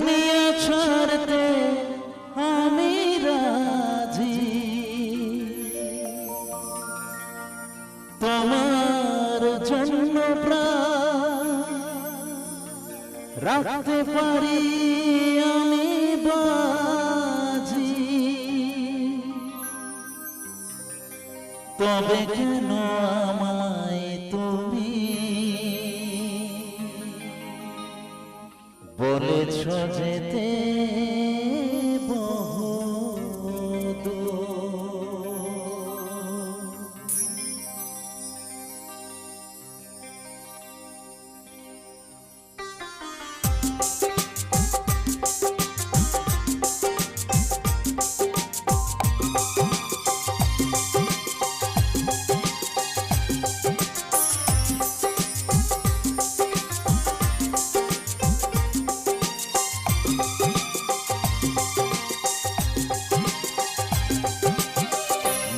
দুনিয়া ছাড়তে আমি রাজি, তোমার জন্য প্রাণ রাখতে পারি আমি বাজি। তবে কেন আমায় তুমি বলেছ যেতে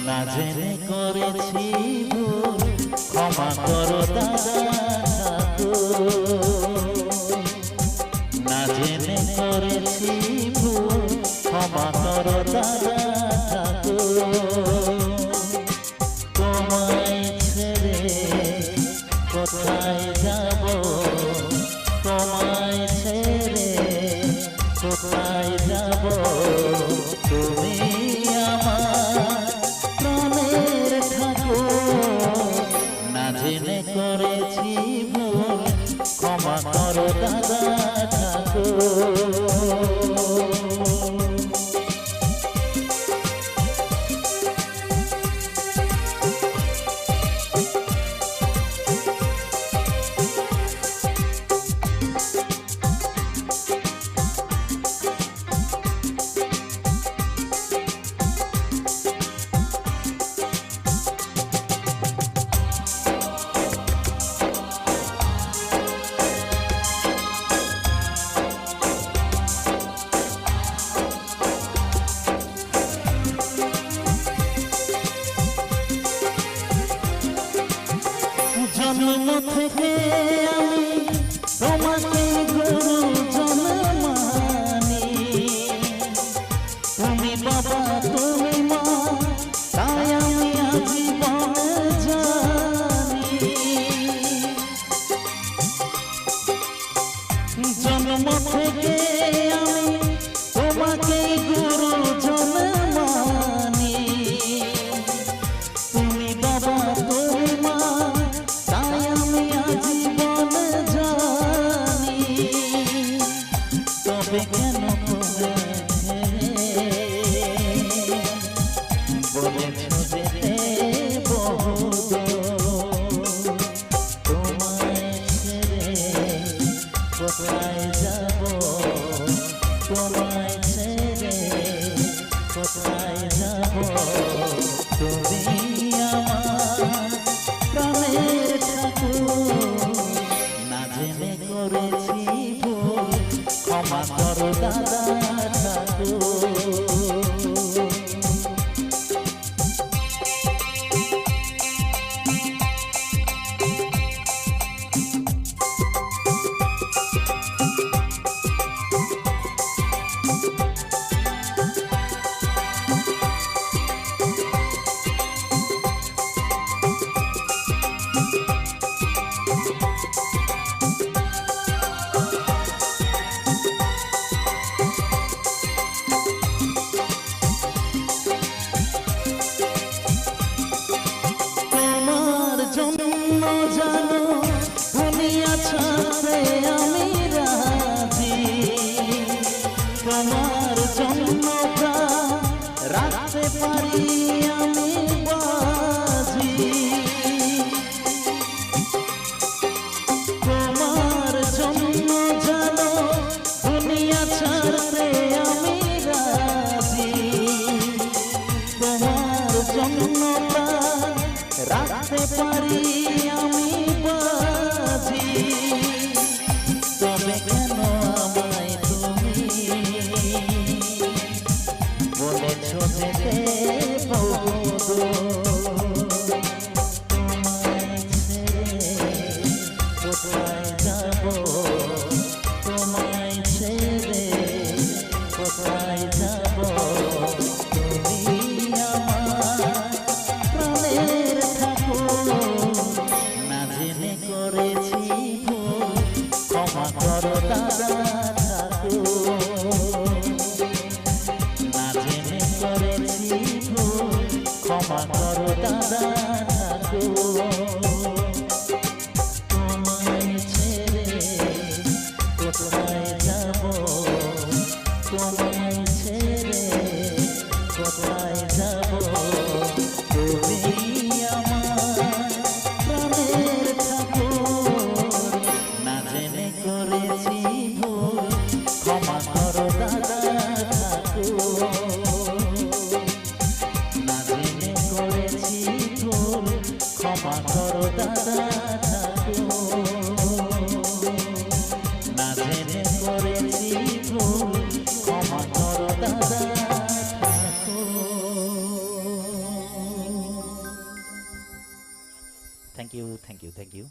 না জেনে করেছি ভুল, ক্ষমা করো দাদা ঠাকুর। না জেনে করেছি ভুল, ক্ষমা করো দাদা ঠাকুর। তোমায় ছেড়ে কোথায় যাব, তোমায় ছেড়ে কোথায় যাব, তুমি আমার প্রাণের ঠাকুর। না জেনে করেছি ভুল, ক্ষমা করো দাদা ঠাকুর। জন্ম থেকে আমি তোমাকে গুরুজন মানি, তুমি বাবা তুমি মা, তাই আমি আজীবন জানি। জন্ম থেকে আমি তোমাকে গুরুজন মানি, তুমি বাবা তুমি মা, তবে কেন বলেছ যেতে বহুদূর। তোমায় ছেড়ে কোথায় যাব, তোমায় ছেড়ে কোথায় যাব, তুমি আমার প্রাণের ঠাকুর। না জেনে করেছি ভুল, ক্ষমা করো দাদা ঠাকুর। জানো দুনিয়া ছাড়তে আমি রাজি, তোমার জন্য প্রাণ রাখতে পারি আমি বাজি। তোমার জন্য জানো দুনিয়া ছাড়তে আমি রাজি, তোমার জন্য প্রাণ রাখতে পারি আমি বাজি। তবে কেন আমায় তুমি বলেছ যেতে বহুদূর। তোমায় ছেড়ে কোথায় যাব, তোমায় ছেড়ে তোমায় ছেড়ে কোথায় যাব তুমি আমার প্রাণের ঠাকুর না জেনে করেছি ভুল ক্ষমা করো দাদা ঠাকুর না জেনে করেছি ভুল ক্ষমা করো দাদা ঠাকুর না জেনে করেছি ভুল ক্ষমা করো দাদা ঠাকুর। Thank you.